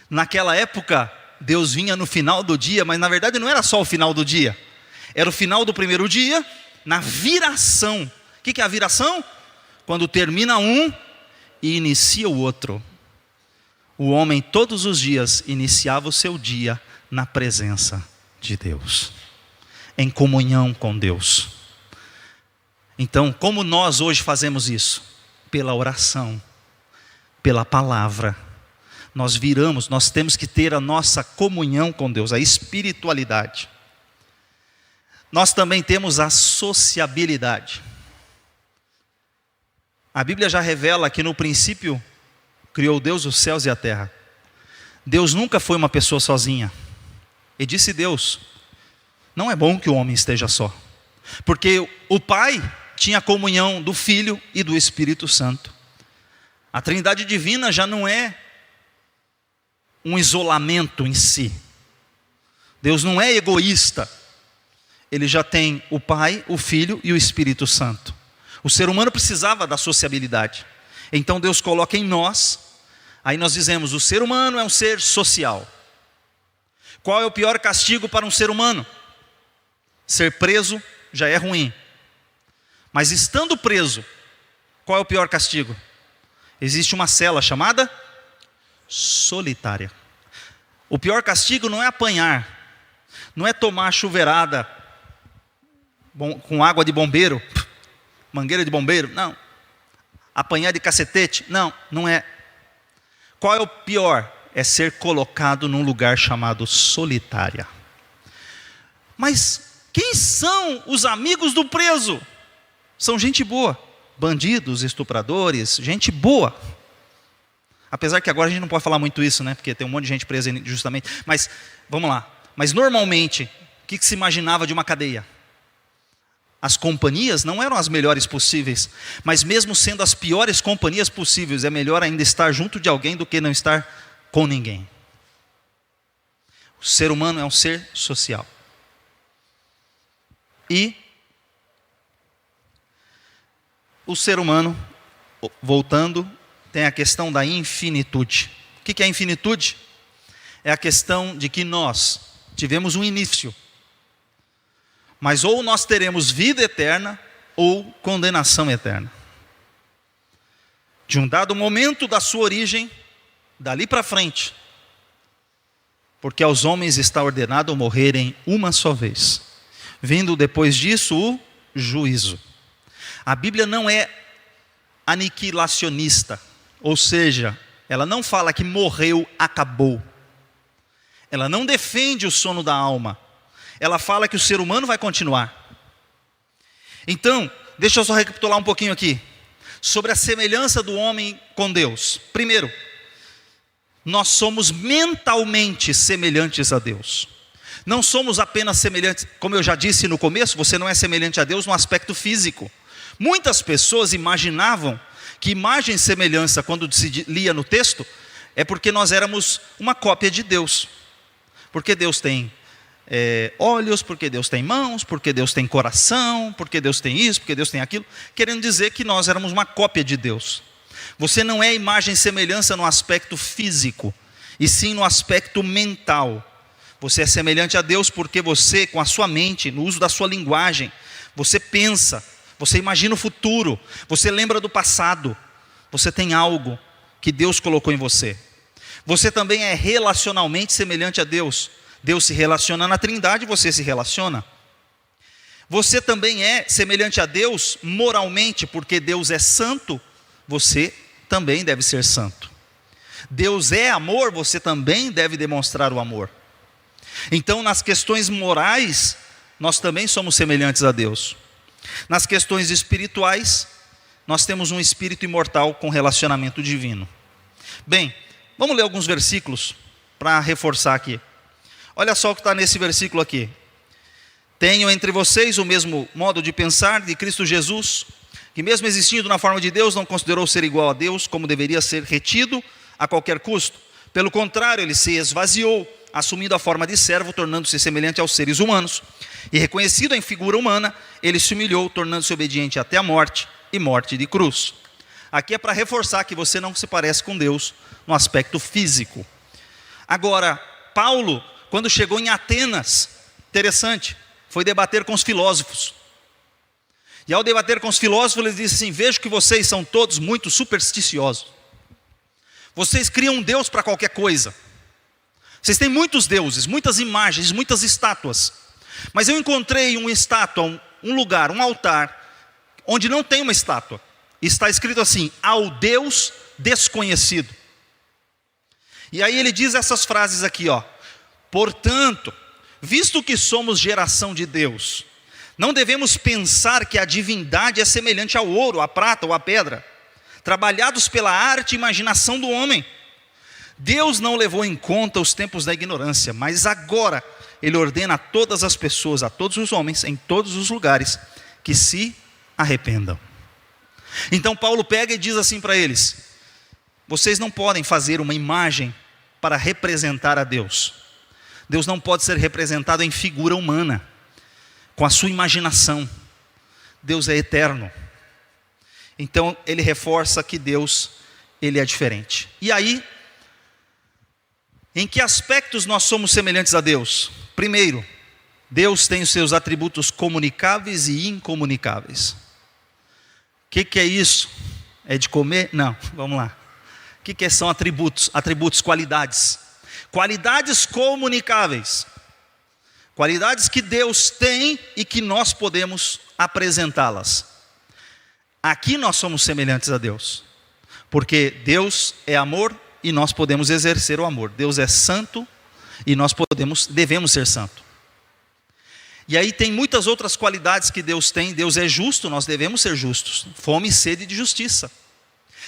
naquela época, Deus vinha no final do dia, mas na verdade não era só o final do dia, era o final do primeiro dia, na viração. O que é a viração? Quando termina um e inicia o outro. O homem todos os dias iniciava o seu dia na presença de Deus, em comunhão com Deus. Então, como nós hoje fazemos isso? Pela oração, pela palavra. Nós viramos, nós temos que ter a nossa comunhão com Deus, a espiritualidade. Nós também temos a sociabilidade. A Bíblia já revela que no princípio criou Deus os céus e a terra. Deus nunca foi uma pessoa sozinha. E disse Deus, não é bom que o homem esteja só. Porque o Pai tinha a comunhão do Filho e do Espírito Santo. A Trindade Divina já não é um isolamento em si. Deus não é egoísta. Ele já tem o Pai, o Filho e o Espírito Santo. O ser humano precisava da sociabilidade. Então Deus coloca em nós, aí nós dizemos, o ser humano é um ser social. Qual é o pior castigo para um ser humano? Ser preso já é ruim. Mas estando preso, qual é o pior castigo? Existe uma cela chamada solitária. O pior castigo não é apanhar, não é tomar chuveirada com água de bombeiro, mangueira de bombeiro, não. Apanhar de cacetete, não é. Qual é o pior? É ser colocado num lugar chamado solitária. Mas quem são os amigos do preso? São gente boa, bandidos, estupradores, gente boa. Apesar que agora a gente não pode falar muito isso, né? Porque tem um monte de gente presa injustamente. Mas, vamos lá. Mas normalmente, o que se imaginava de uma cadeia? As companhias não eram as melhores possíveis. Mas mesmo sendo as piores companhias possíveis, é melhor ainda estar junto de alguém do que não estar com ninguém. O ser humano é um ser social. E o ser humano, voltando, tem a questão da infinitude. O que é a infinitude? É a questão de que nós tivemos um início, mas ou nós teremos vida eterna ou condenação eterna. De um dado momento da sua origem, dali para frente, porque aos homens está ordenado morrerem uma só vez, vindo depois disso o juízo. A Bíblia não é aniquilacionista, ou seja, ela não fala que morreu, acabou. Ela não defende o sono da alma. Ela fala que o ser humano vai continuar. Então, deixa eu só recapitular um pouquinho aqui. Sobre a semelhança do homem com Deus. Primeiro, nós somos mentalmente semelhantes a Deus. Não somos apenas semelhantes, como eu já disse no começo, você não é semelhante a Deus no aspecto físico. Muitas pessoas imaginavam que imagem e semelhança, quando se lia no texto, é porque nós éramos uma cópia de Deus. Porque Deus tem olhos, porque Deus tem mãos, porque Deus tem coração, porque Deus tem isso, porque Deus tem aquilo, querendo dizer que nós éramos uma cópia de Deus. Você não é imagem e semelhança no aspecto físico, e sim no aspecto mental. Você é semelhante a Deus porque você, com a sua mente, no uso da sua linguagem, você pensa, você imagina o futuro, você lembra do passado, você tem algo que Deus colocou em você. Você também é relacionalmente semelhante a Deus. Deus se relaciona na Trindade, você se relaciona. Você também é semelhante a Deus moralmente, porque Deus é santo, você também deve ser santo. Deus é amor, você também deve demonstrar o amor. Então, nas questões morais, nós também somos semelhantes a Deus. Nas questões espirituais, nós temos um espírito imortal com relacionamento divino. Bem, vamos ler alguns versículos para reforçar aqui. Olha só o que está nesse versículo aqui. Tenham entre vocês o mesmo modo de pensar de Cristo Jesus, que mesmo existindo na forma de Deus, não considerou ser igual a Deus, como deveria ser retido a qualquer custo. Pelo contrário, ele se esvaziou, assumindo a forma de servo, tornando-se semelhante aos seres humanos. E reconhecido em figura humana, ele se humilhou, tornando-se obediente até a morte, e morte de cruz. Aqui é para reforçar que você não se parece com Deus no aspecto físico. Agora, Paulo, quando chegou em Atenas, interessante, foi debater com os filósofos. E ao debater com os filósofos, ele disse assim: vejo que vocês são todos muito supersticiosos. Vocês criam um Deus para qualquer coisa. Vocês têm muitos deuses, muitas imagens, muitas estátuas. Mas eu encontrei uma estátua, um lugar, um altar, onde não tem uma estátua. Está escrito assim: ao Deus desconhecido. E aí ele diz essas frases aqui, ó. Portanto, visto que somos geração de Deus, não devemos pensar que a divindade é semelhante ao ouro, à prata ou à pedra, trabalhados pela arte e imaginação do homem. Deus não levou em conta os tempos da ignorância, mas agora Ele ordena a todas as pessoas, a todos os homens, em todos os lugares, que se arrependam. Então Paulo pega e diz assim para eles: vocês não podem fazer uma imagem para representar a Deus. Deus não pode ser representado em figura humana, com a sua imaginação. Deus é eterno. Então ele reforça que Deus, Ele é diferente. E aí, em que aspectos nós somos semelhantes a Deus? Primeiro, Deus tem os seus atributos comunicáveis e incomunicáveis. O que é isso? É de comer? Não, vamos lá. O que são atributos? Atributos, qualidades. Qualidades comunicáveis. Qualidades que Deus tem e que nós podemos apresentá-las. Aqui nós somos semelhantes a Deus, porque Deus é amor e nós podemos exercer o amor. Deus é santo e nós devemos ser santo. E aí tem muitas outras qualidades que Deus tem. Deus é justo, nós devemos ser justos. Fome e sede de justiça.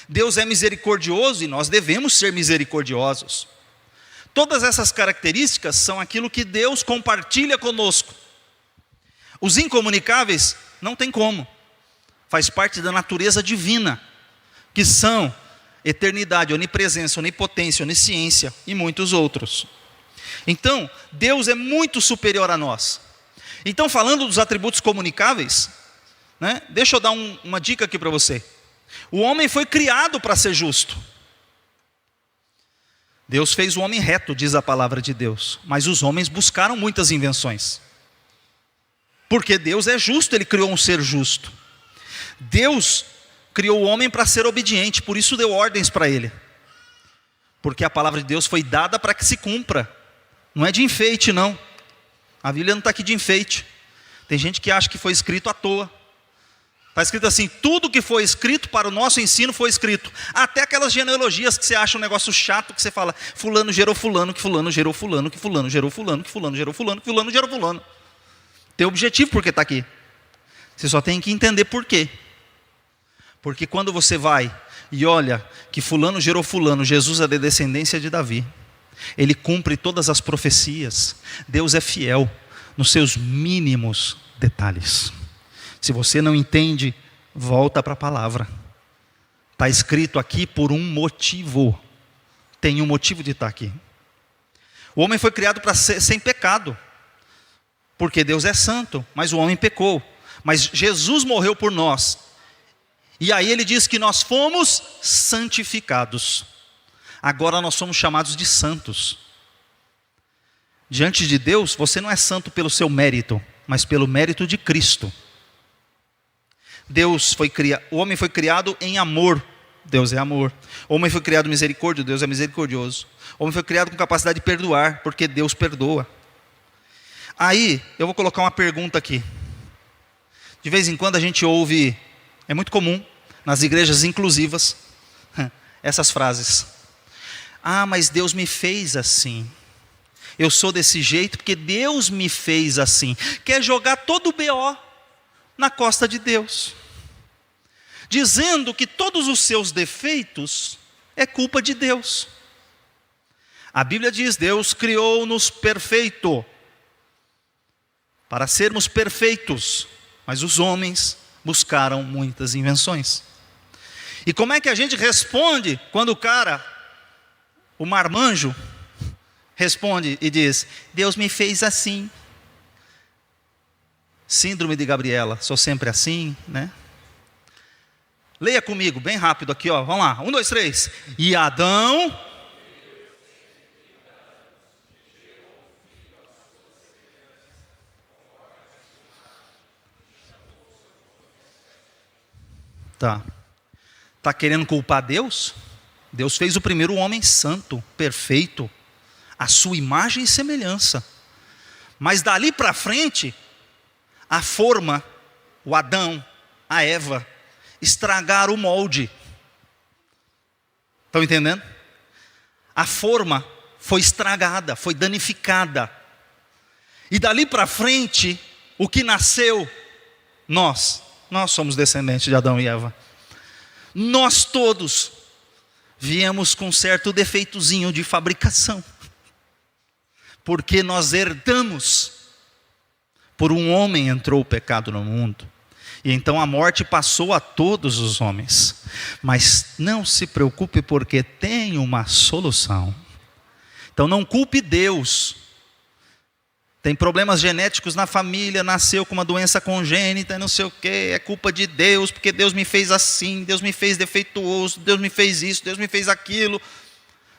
Deus é misericordioso e nós devemos ser misericordiosos. Todas essas características são aquilo que Deus compartilha conosco. Os incomunicáveis não tem como. Faz parte da natureza divina, que são eternidade, onipresença, onipotência, onisciência e muitos outros. Então, Deus é muito superior a nós. Então, falando dos atributos comunicáveis, né, deixa eu dar uma dica aqui para você. O homem foi criado para ser justo. Deus fez o homem reto, diz a palavra de Deus. Mas os homens buscaram muitas invenções. Porque Deus é justo, Ele criou um ser justo. Deus criou o homem para ser obediente, por isso deu ordens para ele. Porque a palavra de Deus foi dada para que se cumpra. Não é de enfeite, não. A Bíblia não está aqui de enfeite. Tem gente que acha que foi escrito à toa. Está escrito assim: tudo que foi escrito para o nosso ensino foi escrito. Até aquelas genealogias que você acha um negócio chato, que você fala: fulano gerou fulano, que fulano gerou fulano, que fulano gerou fulano, que fulano gerou fulano, que fulano gerou fulano. Tem objetivo porque está aqui. Você só tem que entender por quê. Porque quando você vai e olha que fulano gerou fulano, Jesus é da descendência de Davi. Ele cumpre todas as profecias. Deus é fiel nos seus mínimos detalhes. Se você não entende, volta para a palavra. Está escrito aqui por um motivo. Tem um motivo de estar aqui. O homem foi criado para ser sem pecado. Porque Deus é santo, mas o homem pecou. Mas Jesus morreu por nós. E aí ele diz que nós fomos santificados. Agora nós somos chamados de santos. Diante de Deus, você não é santo pelo seu mérito, mas pelo mérito de Cristo. O homem foi criado em amor, Deus é amor. O homem foi criado misericórdia, Deus é misericordioso. O homem foi criado com capacidade de perdoar, porque Deus perdoa. Aí, eu vou colocar uma pergunta aqui. De vez em quando a gente ouve, é muito comum, nas igrejas inclusivas, essas frases. Ah, mas Deus me fez assim. Eu sou desse jeito porque Deus me fez assim. Quer jogar todo o BO na costa de Deus, dizendo que todos os seus defeitos é culpa de Deus. A Bíblia diz: Deus criou-nos perfeito, para sermos perfeitos, mas os homens buscaram muitas invenções. E como é que a gente responde quando o marmanjo, responde e diz: Deus me fez assim. Síndrome de Gabriela, sou sempre assim, né? Leia comigo, bem rápido aqui, ó. Vamos lá, 1, 2, 3. E Adão... Tá querendo culpar Deus? Deus fez o primeiro homem santo, perfeito, a sua imagem e semelhança. Mas dali para frente, a forma, o Adão, a Eva, estragaram o molde. Estão entendendo? A forma foi estragada, foi danificada. E dali para frente, o que nasceu? Nós somos descendentes de Adão e Eva. Nós todos viemos com certo defeitozinho de fabricação, porque nós herdamos. Por um homem entrou o pecado no mundo, e então a morte passou a todos os homens. Mas não se preocupe, porque tem uma solução. Então não culpe Deus. Tem problemas genéticos na família, nasceu com uma doença congênita, não sei o que, é culpa de Deus, porque Deus me fez assim, Deus me fez defeituoso, Deus me fez isso, Deus me fez aquilo.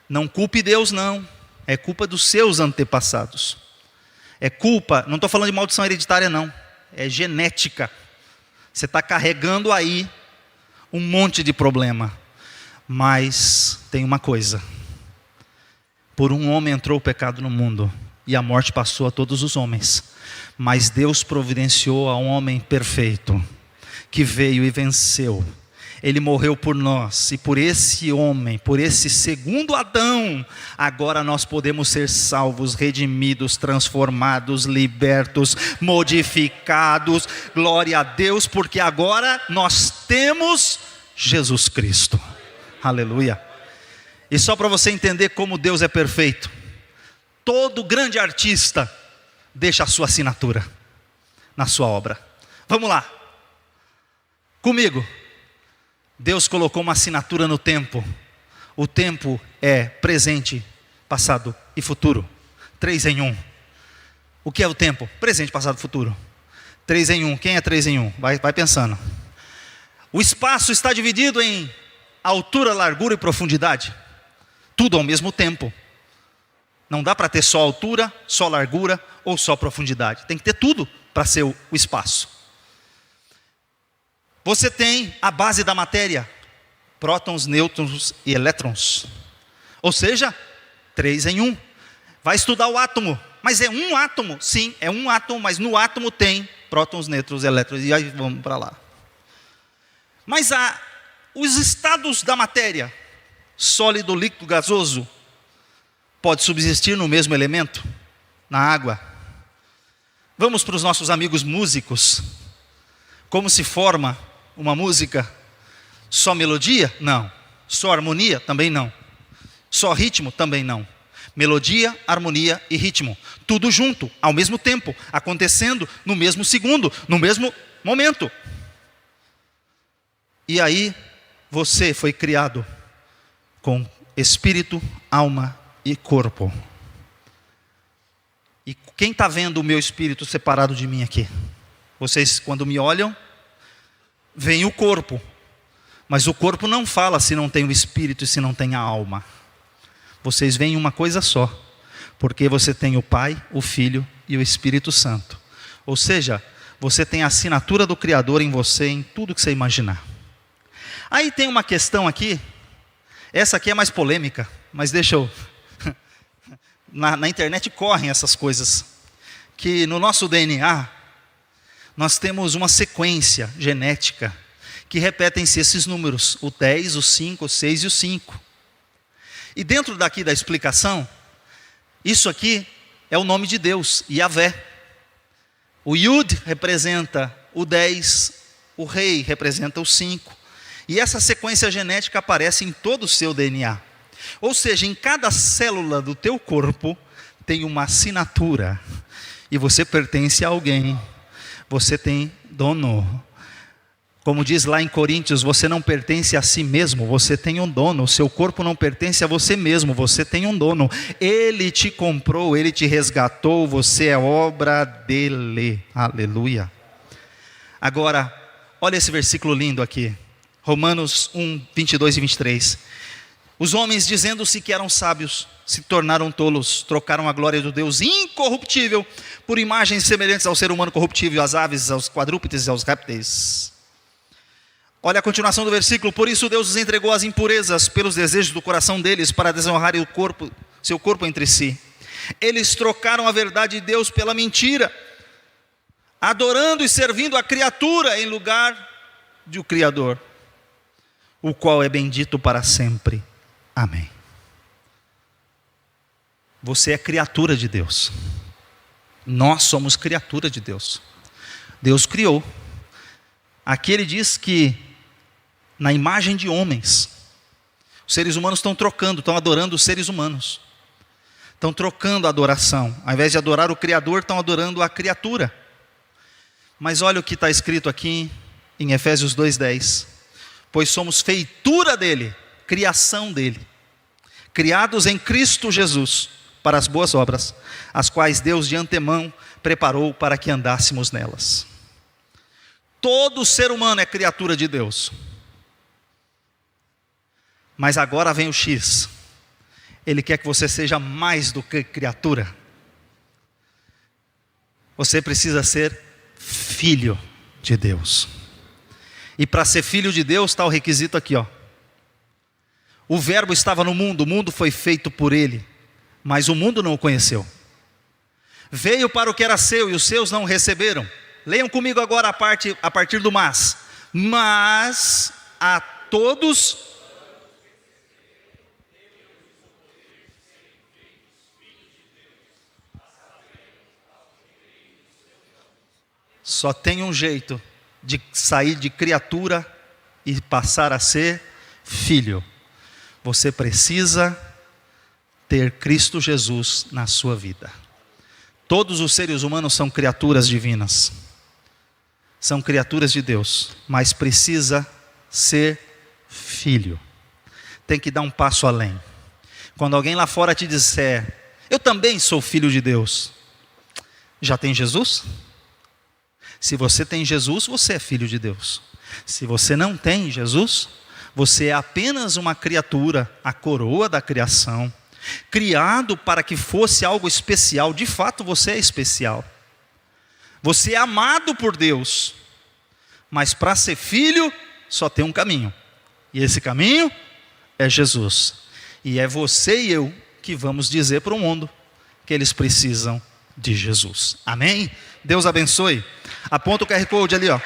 Não culpe Deus não, é culpa dos seus antepassados. É culpa, não estou falando de maldição hereditária não, é genética. Você está carregando aí um monte de problema. Mas tem uma coisa: por um homem entrou o pecado no mundo, e a morte passou a todos os homens. Mas Deus providenciou a um homem perfeito, que veio e venceu. Ele morreu por nós, e por esse homem, por esse segundo Adão, agora nós podemos ser salvos, redimidos, transformados, libertos, modificados. Glória a Deus, porque agora nós temos Jesus Cristo. Aleluia. E só para você entender como Deus é perfeito, todo grande artista deixa a sua assinatura na sua obra. Vamos lá, comigo. Deus colocou uma assinatura no tempo. O tempo é presente, passado e futuro. 3 em 1. O que é o tempo? Presente, passado e futuro. 3 em 1. Quem é 3 em 1? Vai pensando. O espaço está dividido em altura, largura e profundidade. Tudo ao mesmo tempo. Não dá para ter só altura, só largura ou só profundidade. Tem que ter tudo para ser o espaço. Você tem a base da matéria: prótons, nêutrons e elétrons. Ou seja, 3 em 1. Vai estudar o átomo. Mas é um átomo? Sim, é um átomo, mas no átomo tem prótons, nêutrons e elétrons. E aí vamos para lá. Mas os estados da matéria, sólido, líquido, gasoso, pode subsistir no mesmo elemento, na água. Vamos para os nossos amigos músicos. Como se forma uma música? Só melodia? Não. Só harmonia? Também não. Só ritmo? Também não. Melodia, harmonia e ritmo, tudo junto, ao mesmo tempo, acontecendo no mesmo segundo, no mesmo momento. E aí, você foi criado com espírito, alma e corpo. E quem está vendo o meu espírito separado de mim aqui? Vocês, quando me olham, veem o corpo. Mas o corpo não fala se não tem o espírito e se não tem a alma. Vocês veem uma coisa só, porque você tem o Pai, o Filho e o Espírito Santo. Ou seja, você tem a assinatura do Criador em você, em tudo que você imaginar. Aí tem uma questão aqui, essa aqui é mais polêmica, mas deixa eu... Na internet correm essas coisas, que no nosso DNA, nós temos uma sequência genética, que repetem-se esses números, o 10, o 5, o 6 e o 5. E dentro daqui da explicação, isso aqui é o nome de Deus, Yahvé. O Yud representa o 10, o Rei representa o 5. E essa sequência genética aparece em todo o seu DNA. Ou seja, em cada célula do teu corpo tem uma assinatura. E você pertence a alguém. Você tem dono. Como diz lá em Coríntios, você não pertence a si mesmo, você tem um dono. O seu corpo não pertence a você mesmo, você tem um dono. Ele te comprou, ele te resgatou, você é obra dele. Aleluia. Agora, olha esse versículo lindo aqui. Romanos 1, 22 e 23. Os homens, dizendo-se que eram sábios, se tornaram tolos, trocaram a glória do Deus incorruptível por imagens semelhantes ao ser humano corruptível, às aves, aos quadrúpedes e aos répteis. Olha a continuação do versículo. Por isso Deus os entregou às impurezas pelos desejos do coração deles, para desonrarem seu corpo entre si. Eles trocaram a verdade de Deus pela mentira, adorando e servindo a criatura em lugar do Criador, o qual é bendito para sempre. Amém. Você é criatura de Deus. Nós somos criatura de Deus. Deus criou. Aqui ele diz que na imagem de homens, os seres humanos estão trocando, estão adorando os seres humanos. Estão trocando a adoração. Ao invés de adorar o Criador, estão adorando a criatura. Mas olha o que está escrito aqui em Efésios 2:10. Pois somos feitura dele, criação dele, criados em Cristo Jesus, para as boas obras, as quais Deus de antemão preparou para que andássemos nelas. Todo ser humano é criatura de Deus. Mas agora vem o X. Ele quer que você seja mais do que criatura. Você precisa ser filho de Deus. E para ser filho de Deus está o requisito aqui, ó. O verbo estava no mundo, o mundo foi feito por ele, mas o mundo não o conheceu. Veio para o que era seu e os seus não o receberam. Leiam comigo agora a partir do mas. Mas a todos só tem um jeito de sair de criatura e passar a ser filho. Você precisa ter Cristo Jesus na sua vida. Todos os seres humanos são criaturas divinas. São criaturas de Deus, mas precisa ser filho. Tem que dar um passo além. Quando alguém lá fora te disser, eu também sou filho de Deus, já tem Jesus? Se você tem Jesus, você é filho de Deus. Se você não tem Jesus, você é apenas uma criatura, a coroa da criação, criado para que fosse algo especial. De fato você é especial. Você é amado por Deus, mas para ser filho só tem um caminho, e esse caminho é Jesus. E é você e eu que vamos dizer para o mundo que eles precisam de Jesus. Amém? Deus abençoe. Aponta o QR Code ali, ó.